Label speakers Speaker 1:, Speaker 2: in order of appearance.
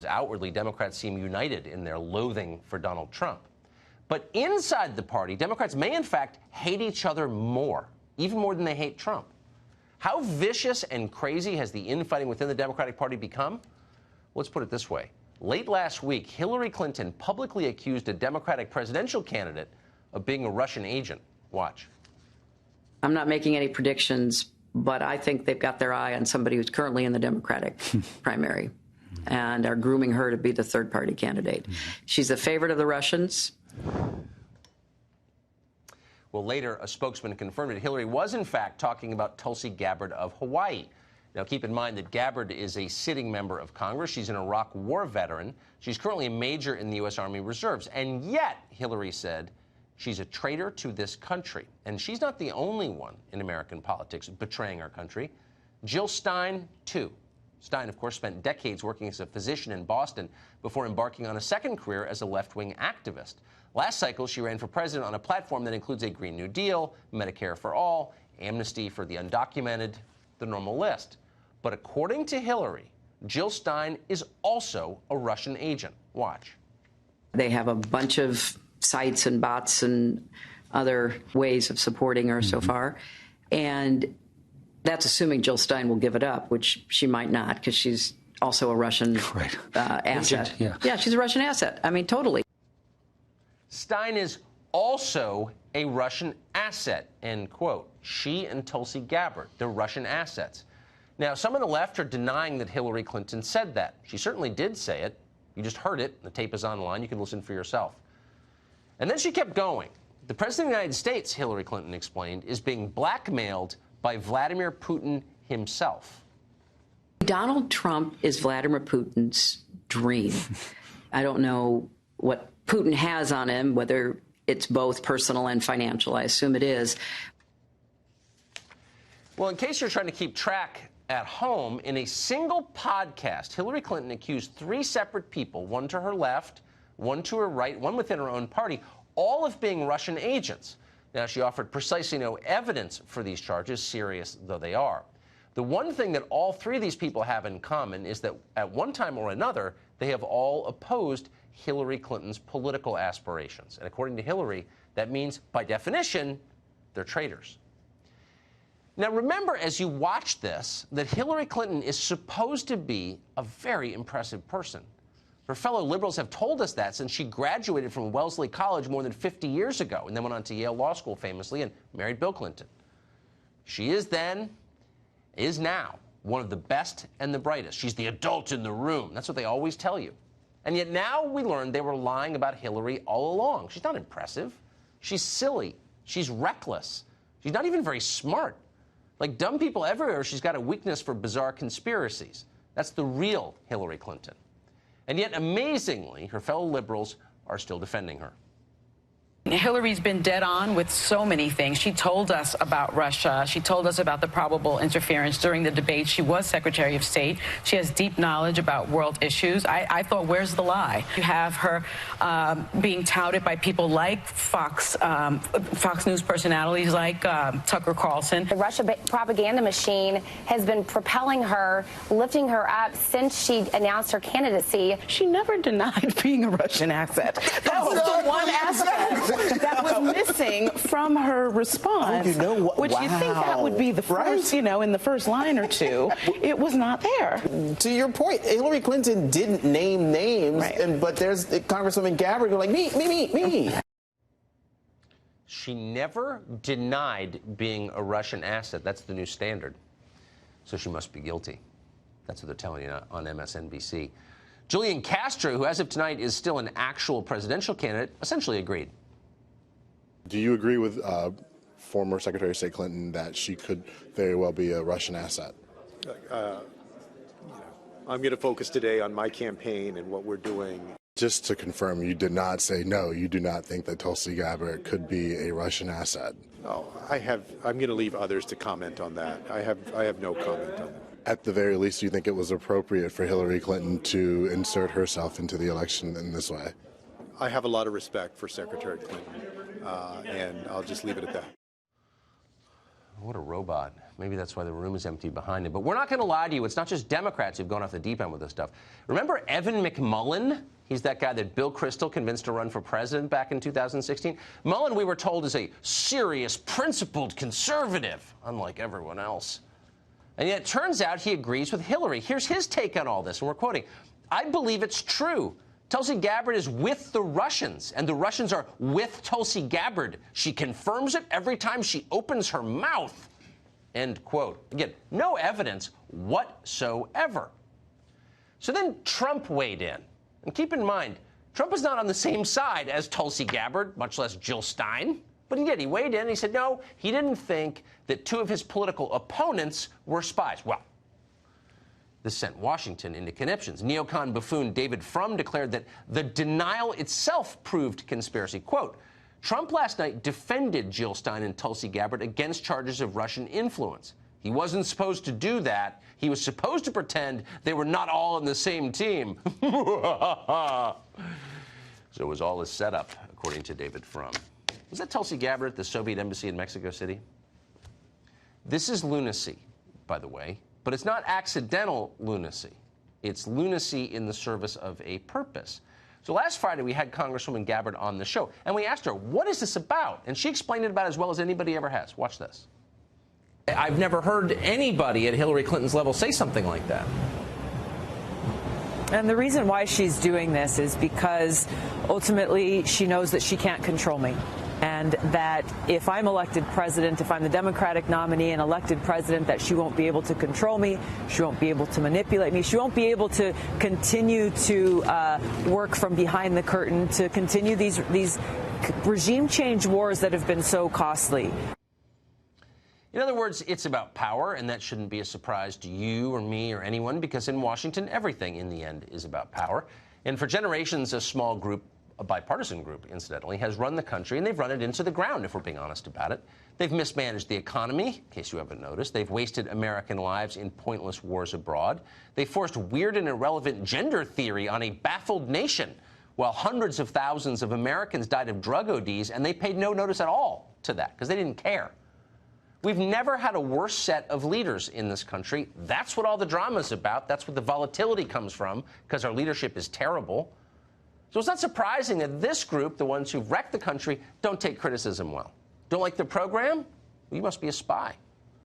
Speaker 1: Outwardly, Democrats seem united in their loathing for Donald Trump. But inside the party, Democrats may in fact hate each other more, even more than they hate Trump. How vicious and crazy has the infighting within the Democratic Party become? Let's put it this way. Late last week, Hillary Clinton publicly accused a Democratic presidential candidate of being a Russian agent. Watch.
Speaker 2: I'm not making any predictions, but I think they've got their eye on somebody who's currently in the Democratic primary and are grooming her to be the third-party candidate. She's a favorite of the Russians.
Speaker 1: Well, later, a spokesman confirmed that Hillary was, in fact, talking about Tulsi Gabbard of Hawaii. Now, keep in mind that Gabbard is a sitting member of Congress. She's an Iraq War veteran. She's currently a major in the U.S. Army Reserves. And yet, Hillary said, she's a traitor to this country. And she's not the only one in American politics betraying our country. Jill Stein, too. Stein, of course, spent decades working as a physician in Boston before embarking on a second career as a left-wing activist. Last cycle, she ran for president on a platform that includes a Green New Deal, Medicare for all, amnesty for the undocumented, the normal list. But according to Hillary, Jill Stein is also a Russian agent. Watch.
Speaker 2: They have a bunch of sites and bots and other ways of supporting her so far. And that's assuming Jill Stein will give it up, which she might not, because she's also a Russian asset. Yeah, she's a Russian asset. I mean, totally.
Speaker 1: Stein is also a Russian asset, end quote. She and Tulsi Gabbard, they're Russian assets. Now, some on the left are denying that Hillary Clinton said that. She certainly did say it. You just heard it. The tape is online. You can listen for yourself. And then she kept going. The President of the United States, Hillary Clinton explained, is being blackmailed by Vladimir Putin himself.
Speaker 2: Donald Trump is Vladimir Putin's dream. I don't know what Putin has on him, whether it's both personal and financial. I assume it is.
Speaker 1: Well, in case you're trying to keep track at home, in a single podcast, Hillary Clinton accused 3 separate people, one to her left, one to her right, one within her own party, all of being Russian agents. Now, she offered precisely no evidence for these charges, serious though they are. The one thing that all 3 of these people have in common is that at one time or another, they have all opposed Hillary Clinton's political aspirations. And according to Hillary, that means, by definition, they're traitors. Now, remember, as you watch this, that Hillary Clinton is supposed to be a very impressive person. Her fellow liberals have told us that since she graduated from Wellesley College more than 50 years ago and then went on to Yale Law School famously and married Bill Clinton. She is now one of the best and the brightest. She's the adult in the room. That's what they always tell you. And yet now we learn they were lying about Hillary all along. She's not impressive. She's silly. She's reckless. She's not even very smart. Like dumb people everywhere, she's got a weakness for bizarre conspiracies. That's the real Hillary Clinton. And yet, amazingly, her fellow liberals are still defending her.
Speaker 3: Hillary's been dead on with so many things. She told us about Russia. She told us about the probable interference during the debate. She was Secretary of State. She has deep knowledge about world issues. I thought, where's the lie? You have her being touted by people like Fox News personalities like Tucker Carlson.
Speaker 4: The Russia propaganda machine has been propelling her, lifting her up since she announced her candidacy.
Speaker 3: She never denied being a Russian asset. That was the one aspect that was missing from her response, which you think that would be the first, in the first line or two. It was not there.
Speaker 5: To your point, Hillary Clinton didn't name names, but there's Congresswoman Gabbard going like, me.
Speaker 1: She never denied being a Russian asset. That's the new standard. So she must be guilty. That's what they're telling you on MSNBC. Julian Castro, who as of tonight is still an actual presidential candidate, essentially agreed.
Speaker 6: Do you agree with former Secretary of State Clinton that she could very well be a Russian asset?
Speaker 7: I'm going to focus today on my campaign and what we're doing.
Speaker 6: Just to confirm, you did not say no, you do not think that Tulsi Gabbard could be a Russian asset?
Speaker 7: Oh, I'm going to leave others to comment on that. I have no comment on that.
Speaker 6: At the very least, do you think it was appropriate for Hillary Clinton to insert herself into the election in this way?
Speaker 7: I have a lot of respect for Secretary Clinton, and I'll just leave it at that.
Speaker 1: What a robot. Maybe that's why the room is empty behind him. But we're not going to lie to you. It's not just Democrats who've gone off the deep end with this stuff. Remember Evan McMullin? He's that guy that Bill Kristol convinced to run for president back in 2016. Mullen, we were told, is a serious, principled conservative, unlike everyone else. And yet it turns out he agrees with Hillary. Here's his take on all this, and we're quoting, "I believe it's true. Tulsi Gabbard is with the Russians, and the Russians are with Tulsi Gabbard. She confirms it every time she opens her mouth." End quote. Again, no evidence whatsoever. So then Trump weighed in. And keep in mind, Trump is not on the same side as Tulsi Gabbard, much less Jill Stein. But he did. He weighed in. He said, no, he didn't think that two of his political opponents were spies. Well, this sent Washington into conniptions. Neocon buffoon David Frum declared that the denial itself proved conspiracy. Quote, Trump last night defended Jill Stein and Tulsi Gabbard against charges of Russian influence. He wasn't supposed to do that. He was supposed to pretend they were not all on the same team. So it was all a setup, according to David Frum. Was that Tulsi Gabbard at the Soviet embassy in Mexico City? This is lunacy, by the way, but it's not accidental lunacy. It's lunacy in the service of a purpose. So last Friday, we had Congresswoman Gabbard on the show, and we asked her, what is this about? And she explained it about as well as anybody ever has. Watch this. I've never heard anybody at Hillary Clinton's level say something like that.
Speaker 8: And the reason why she's doing this is because ultimately she knows that she can't control me. And that if I'm elected president, if I'm the Democratic nominee and elected president, that she won't be able to control me, she won't be able to manipulate me, she won't be able to continue to work from behind the curtain, to continue these regime change wars that have been so costly.
Speaker 1: In other words, it's about power, and that shouldn't be a surprise to you or me or anyone, because in Washington, everything in the end is about power. And for generations, a small group, a bipartisan group, incidentally, has run the country, and they've run it into the ground, if we're being honest about it. They've mismanaged the economy, in case you haven't noticed. They've wasted American lives in pointless wars abroad. They forced weird and irrelevant gender theory on a baffled nation, while hundreds of thousands of Americans died of drug ODs, and they paid no notice at all to that, because they didn't care. We've never had a worse set of leaders in this country. That's what all the drama's about. That's what the volatility comes from, because our leadership is terrible. So it's not surprising that this group, the ones who've wrecked the country, don't take criticism well. Don't like the program? Well, you must be a spy.